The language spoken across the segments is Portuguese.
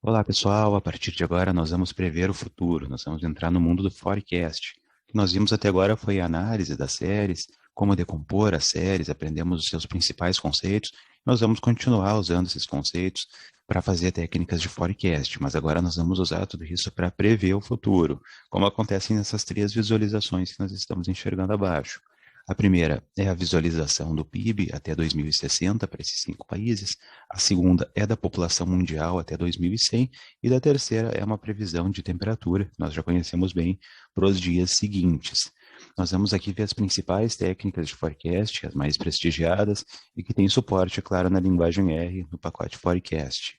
Olá, pessoal. A partir de agora, nós vamos prever o futuro. Nós vamos entrar no mundo do forecast. O que nós vimos até agora foi a análise das séries, como decompor as séries, aprendemos os seus principais conceitos. Nós vamos continuar usando esses conceitos para fazer técnicas de forecast, mas agora nós vamos usar tudo isso para prever o futuro, como acontece nessas três visualizações que nós estamos enxergando abaixo. A primeira é a visualização do PIB até 2060 para esses 5 países. A segunda é da população mundial até 2100 e da terceira é uma previsão de temperatura, que nós já conhecemos bem, para os dias seguintes. Nós vamos aqui ver as principais técnicas de forecast, as mais prestigiadas e que têm suporte, claro, na linguagem R no pacote forecast.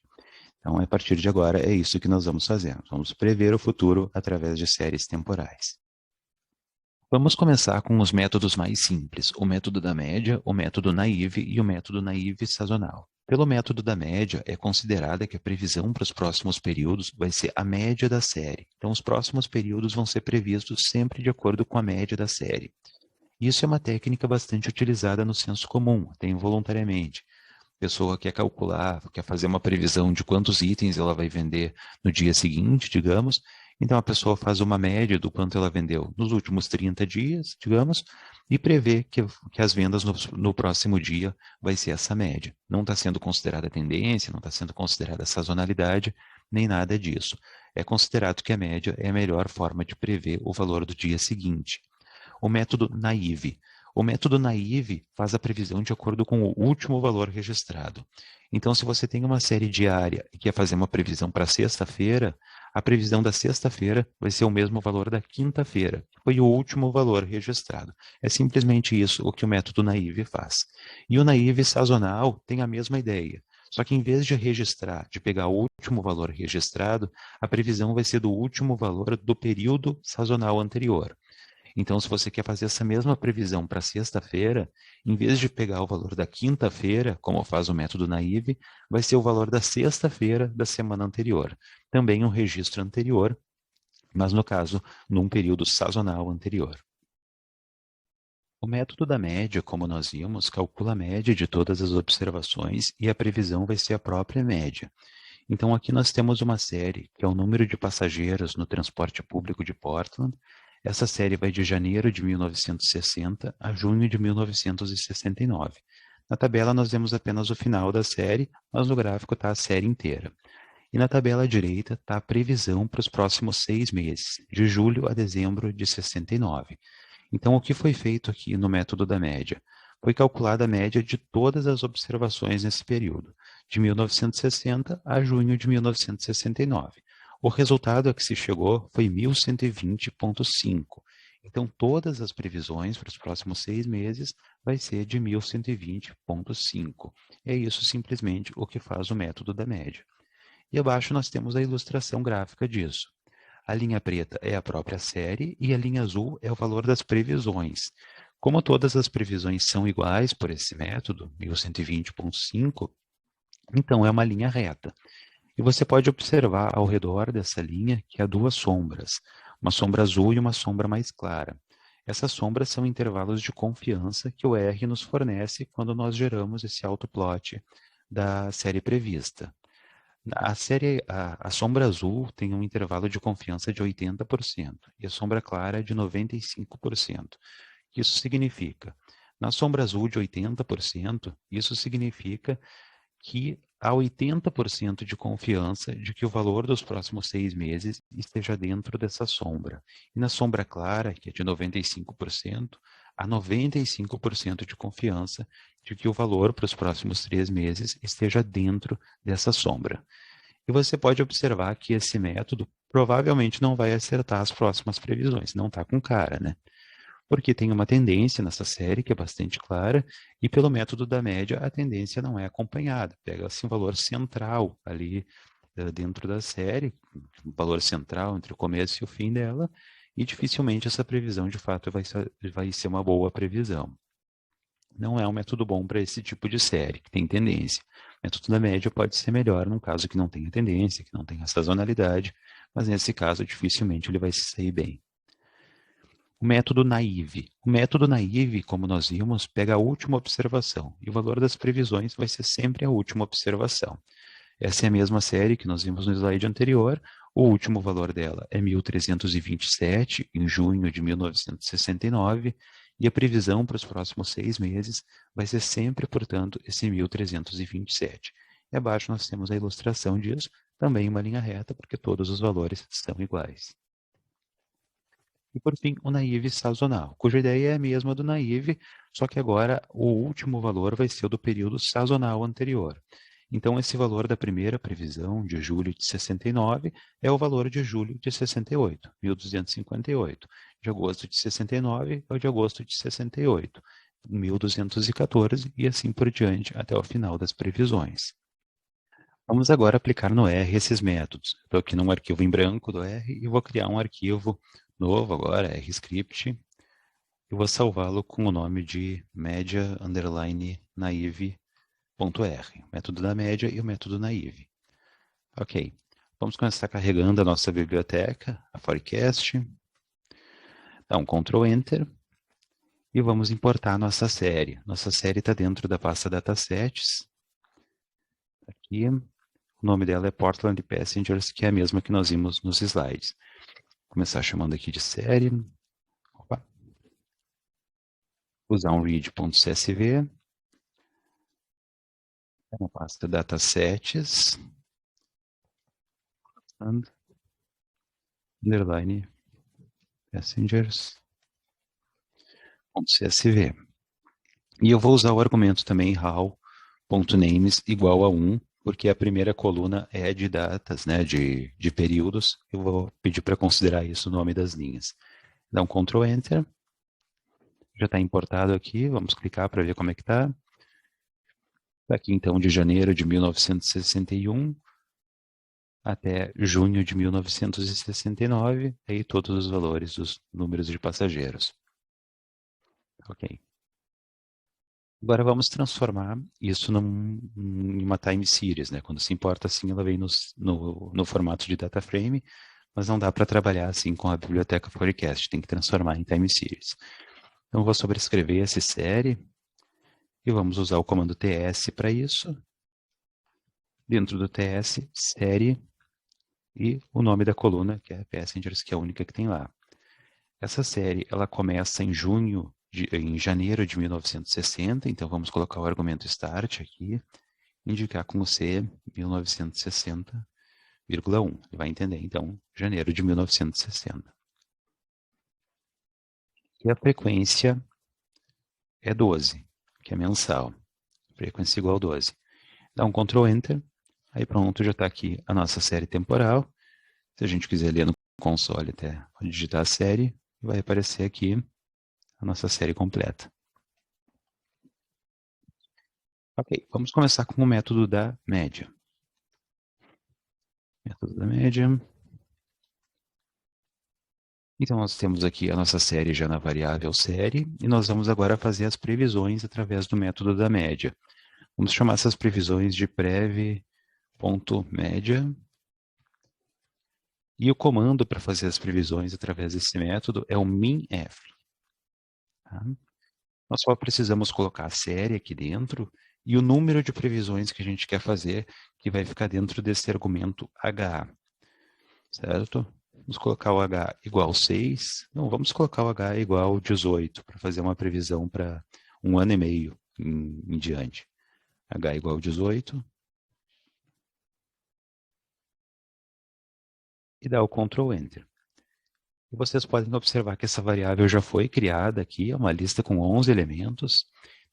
Então, a partir de agora, é isso que nós vamos fazer. Vamos prever o futuro através de séries temporais. Vamos começar com os métodos mais simples, o método da média, o método naive e o método naive sazonal. Pelo método da média, é considerada que a previsão para os próximos períodos vai ser a média da série. Então, os próximos períodos vão ser previstos sempre de acordo com a média da série. Isso é uma técnica bastante utilizada no senso comum, até involuntariamente. A pessoa quer calcular, quer fazer uma previsão de quantos itens ela vai vender no dia seguinte, digamos. Então, a pessoa faz uma média do quanto ela vendeu nos últimos 30 dias, digamos, e prevê que as vendas no próximo dia vai ser essa média. Não está sendo considerada tendência, não está sendo considerada sazonalidade, nem nada disso. É considerado que a média é a melhor forma de prever o valor do dia seguinte. O método naive. O método naive faz a previsão de acordo com o último valor registrado. Então, se você tem uma série diária e quer fazer uma previsão para sexta-feira, a previsão da sexta-feira vai ser o mesmo valor da quinta-feira, que foi o último valor registrado. É simplesmente isso o que o método naive faz. E o naive sazonal tem a mesma ideia. Só que em vez de registrar, de pegar o último valor registrado, a previsão vai ser do último valor do período sazonal anterior. Então, se você quer fazer essa mesma previsão para sexta-feira, em vez de pegar o valor da quinta-feira, como faz o método naive, vai ser o valor da sexta-feira da semana anterior. Também um registro anterior, mas no caso, num período sazonal anterior. O método da média, como nós vimos, calcula a média de todas as observações e a previsão vai ser a própria média. Então, aqui nós temos uma série, que é o número de passageiros no transporte público de Portland. Essa série vai de janeiro de 1960 a junho de 1969. Na tabela nós vemos apenas o final da série, mas no gráfico está a série inteira. E na tabela à direita está a previsão para os próximos 6 meses, de julho a dezembro de 69. Então, o que foi feito aqui no método da média? Foi calculada a média de todas as observações nesse período, de 1960 a junho de 1969. O resultado a que se chegou foi 1120,5. Então, todas as previsões para os próximos 6 meses vai ser de 1120,5. É isso simplesmente o que faz o método da média. E abaixo nós temos a ilustração gráfica disso. A linha preta é a própria série e a linha azul é o valor das previsões. Como todas as previsões são iguais por esse método, 1120,5, então é uma linha reta. E você pode observar ao redor dessa linha que há duas sombras, uma sombra azul e uma sombra mais clara. Essas sombras são intervalos de confiança que o R nos fornece quando nós geramos esse autoplot da série prevista. A sombra azul tem um intervalo de confiança de 80% e a sombra clara é de 95%. Isso significa, na sombra azul de 80%, isso significa que há 80% de confiança de que o valor dos próximos 6 meses esteja dentro dessa sombra. E na sombra clara, que é de 95%, há 95% de confiança de que o valor para os próximos 3 meses esteja dentro dessa sombra. E você pode observar que esse método provavelmente não vai acertar as próximas previsões, não está com cara, né? Porque tem uma tendência nessa série que é bastante clara, e pelo método da média a tendência não é acompanhada. Pega-se um valor central ali dentro da série, um valor central entre o começo e o fim dela, e dificilmente essa previsão de fato vai ser uma boa previsão. Não é um método bom para esse tipo de série, que tem tendência. O método da média pode ser melhor num caso que não tenha tendência, que não tenha sazonalidade, mas nesse caso dificilmente ele vai se sair bem. O método naive. O método naive, como nós vimos, pega a última observação, e o valor das previsões vai ser sempre a última observação. Essa é a mesma série que nós vimos no slide anterior. O último valor dela é 1.327, em junho de 1969, e a previsão para os próximos 6 meses vai ser sempre, portanto, esse 1.327. E abaixo nós temos a ilustração disso, também uma linha reta, porque todos os valores são iguais. E, por fim, o naive sazonal, cuja ideia é a mesma do naive, só que agora o último valor vai ser o do período sazonal anterior. Então, esse valor da primeira previsão, de julho de 69, é o valor de julho de 68, 1.258. De agosto de 69 é o de agosto de 68, 1.214, e assim por diante, até o final das previsões. Vamos agora aplicar no R esses métodos. Estou aqui num arquivo em branco do R e vou criar um arquivo novo agora, RScript, e vou salvá-lo com o nome de media_naive.r, método da média e o método naive. Ok, vamos começar carregando a nossa biblioteca, a forecast. Dá um Ctrl Enter e vamos importar a nossa série. Nossa série está dentro da pasta datasets. Aqui, o nome dela é Portland Passengers, que é a mesma que nós vimos nos slides. Vou começar chamando aqui de série. Opa. Usar um read.csv. Na pasta datasets. Underline passengers.csv. E eu vou usar o argumento também how.names igual a 1, porque a primeira coluna é de datas, né, de períodos. Eu vou pedir para considerar isso o nome das linhas. Dá um Ctrl Enter. Já está importado aqui. Vamos clicar para ver como é que está. Está aqui então de janeiro de 1961 até junho de 1969, aí todos os valores dos números de passageiros. Ok. Agora vamos transformar isso em uma time series, né? Quando se importa assim, ela vem no formato de data frame, mas não dá para trabalhar assim com a biblioteca Forecast, tem que transformar em time series. Então vou sobrescrever essa série e vamos usar o comando ts para isso. Dentro do ts, série e o nome da coluna, que é Passengers, que é a única que tem lá. Essa série, ela começa em janeiro de 1960, então vamos colocar o argumento start aqui, indicar com o C 1960,1. Ele vai entender, então, janeiro de 1960. E a frequência é 12, que é mensal. Frequência igual a 12. Dá um Ctrl Enter, aí pronto, já está aqui a nossa série temporal. Se a gente quiser ler no console até, pode digitar a série, e vai aparecer aqui a nossa série completa. Ok, vamos começar com o método da média. Método da média. Então, nós temos aqui a nossa série já na variável série, e nós vamos agora fazer as previsões através do método da média. Vamos chamar essas previsões de prev.média. E o comando para fazer as previsões através desse método é o minf. Tá? Nós só precisamos colocar a série aqui dentro e o número de previsões que a gente quer fazer, que vai ficar dentro desse argumento h. Certo? Vamos colocar o h igual a 6. Não, vamos colocar o h igual a 18, para fazer uma previsão para 1 ano e meio em diante. H igual a 18. E dá o Ctrl Enter. E vocês podem observar que essa variável já foi criada aqui, é uma lista com 11 elementos.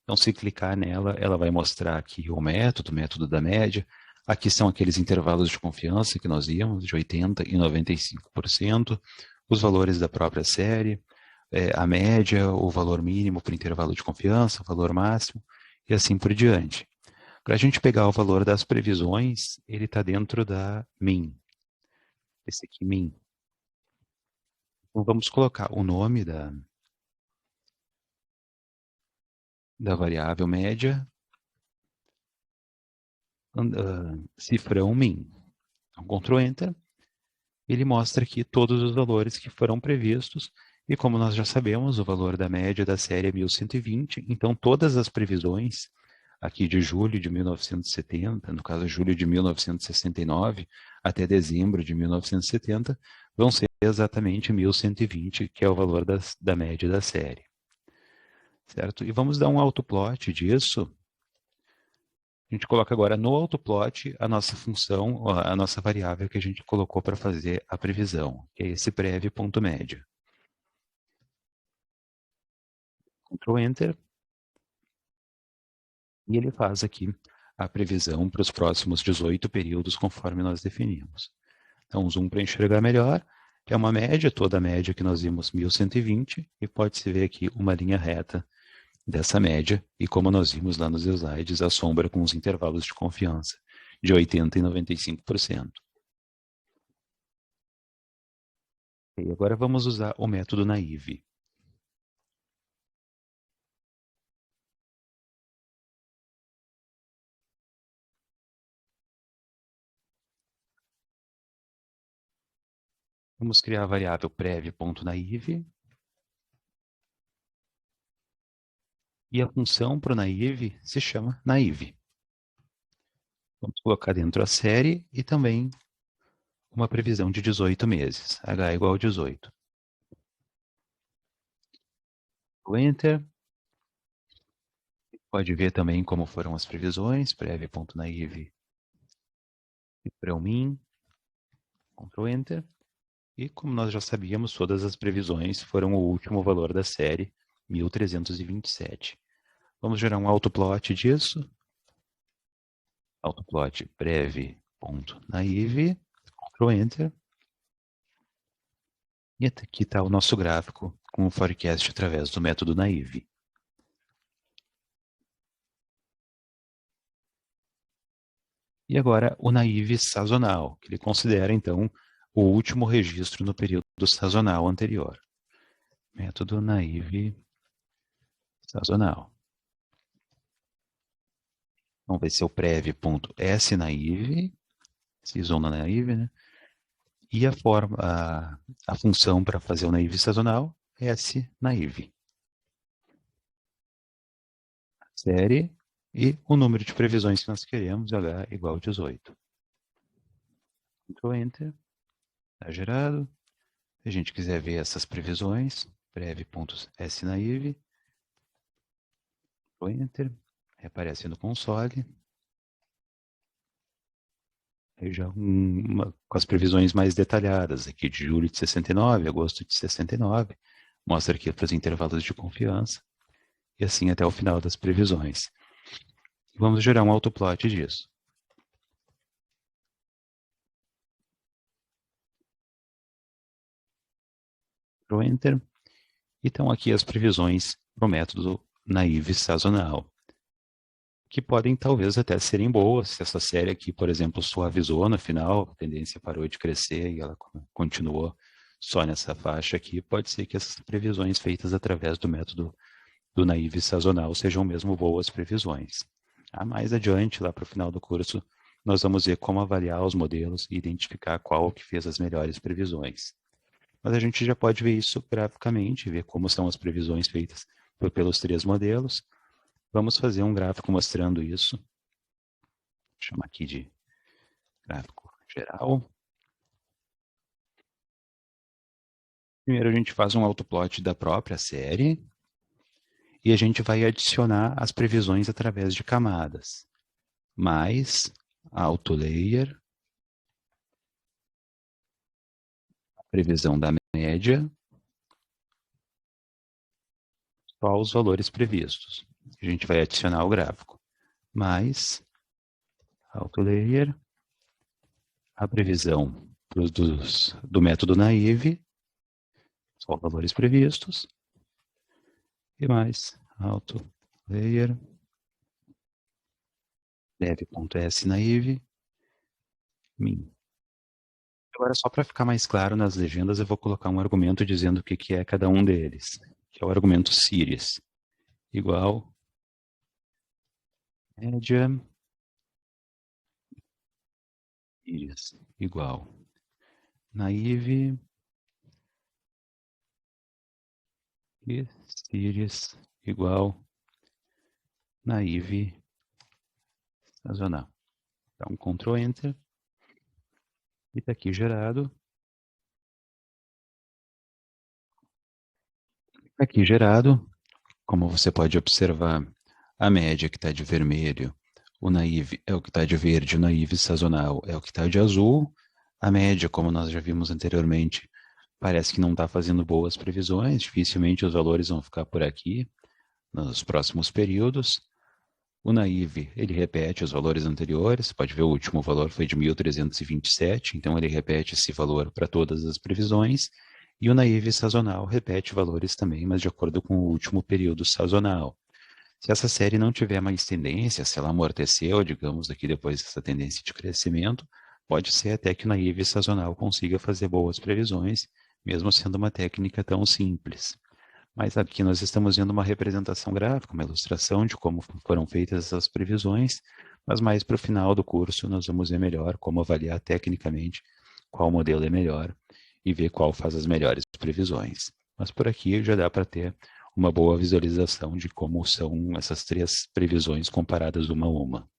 Então, se clicar nela, ela vai mostrar aqui o método da média. Aqui são aqueles intervalos de confiança que nós vimos, de 80% e 95%, os valores da própria série, a média, o valor mínimo para o intervalo de confiança, o valor máximo, e assim por diante. Para a gente pegar o valor das previsões, ele está dentro da min. Esse aqui, min. Então, vamos colocar o nome da variável média, cifrão min. Então, Ctrl Enter. Ele mostra aqui todos os valores que foram previstos, e como nós já sabemos, o valor da média da série é 1120, então todas as previsões aqui de julho de 1970, no caso julho de 1969, até dezembro de 1970, vão ser exatamente 1.120, que é o valor da média da série. Certo? E vamos dar um autoplot disso. A gente coloca agora no autoplot a nossa função, a nossa variável que a gente colocou para fazer a previsão, que é esse prev.média. Ctrl Enter. E ele faz aqui a previsão para os próximos 18 períodos, conforme nós definimos. Então, zoom para enxergar melhor. É uma média, toda a média que nós vimos 1.120, e pode-se ver aqui uma linha reta dessa média, e como nós vimos lá nos slides, a sombra com os intervalos de confiança de 80% e 95%. E agora vamos usar o método naive. Vamos criar a variável prev.naive. E a função para o naive se chama naive. Vamos colocar dentro a série e também uma previsão de 18 meses. H igual a 18. O Enter. Pode ver também como foram as previsões. Prev.naive e prelmin. Ctrl Enter. E como nós já sabíamos, todas as previsões foram o último valor da série, 1327. Vamos gerar um autoplot disso. Autoplot prev.naive. Ctrl Enter. E aqui está o nosso gráfico com o forecast através do método naive. E agora o naive sazonal, que ele considera, então, o último registro no período sazonal anterior. Método naive sazonal. Então vai ser o prev.snaive, seasonal naive, né? E a função para fazer o naive sazonal é snaive. Série e o número de previsões que nós queremos, H igual a 18. Ctrl Enter, está gerado. Se a gente quiser ver essas previsões, prev.snaive, Enter, aparece no console. Aí já com as previsões mais detalhadas, aqui de julho de 69, agosto de 69, mostra aqui para os intervalos de confiança, e assim até o final das previsões. Vamos gerar um autoplot disso. Ctrl Enter. E estão aqui as previsões para o método naive sazonal, que podem talvez até serem boas, se essa série aqui, por exemplo, suavizou no final, a tendência parou de crescer e ela continuou só nessa faixa aqui, pode ser que essas previsões feitas através do método do naive sazonal sejam mesmo boas previsões. Mais adiante, lá para o final do curso, nós vamos ver como avaliar os modelos e identificar qual que fez as melhores previsões. Mas a gente já pode ver isso graficamente, ver como são as previsões feitas pelos três modelos. Vamos fazer um gráfico mostrando isso. Vou chamar aqui de gráfico geral. Primeiro a gente faz um autoplot da própria série. E a gente vai adicionar as previsões através de camadas. Mais AutoLayer, a previsão da média, só os valores previstos. A gente vai adicionar o gráfico. Mais AutoLayer, a previsão do método naive, só os valores previstos. E mais AutoLayer, dev.snaive, min. Agora, só para ficar mais claro nas legendas, eu vou colocar um argumento dizendo o que é cada um deles, que é o argumento series, igual média, series, igual naive, e series, igual naive sazonal. Então, Ctrl Enter, e está aqui gerado. Aqui gerado, como você pode observar, a média que está de vermelho, o naive é o que está de verde, o naive sazonal é o que está de azul. A média, como nós já vimos anteriormente, parece que não está fazendo boas previsões, dificilmente os valores vão ficar por aqui nos próximos períodos. O naive, ele repete os valores anteriores, pode ver o último valor foi de 1.327, então ele repete esse valor para todas as previsões, e o naive sazonal repete valores também, mas de acordo com o último período sazonal. Se essa série não tiver mais tendência, se ela amorteceu, digamos, daqui depois dessa tendência de crescimento, pode ser até que o naive sazonal consiga fazer boas previsões, mesmo sendo uma técnica tão simples. Mas aqui nós estamos vendo uma representação gráfica, uma ilustração de como foram feitas essas previsões, mas mais para o final do curso nós vamos ver melhor como avaliar tecnicamente qual modelo é melhor e ver qual faz as melhores previsões. Mas por aqui já dá para ter uma boa visualização de como são essas três previsões comparadas uma a uma.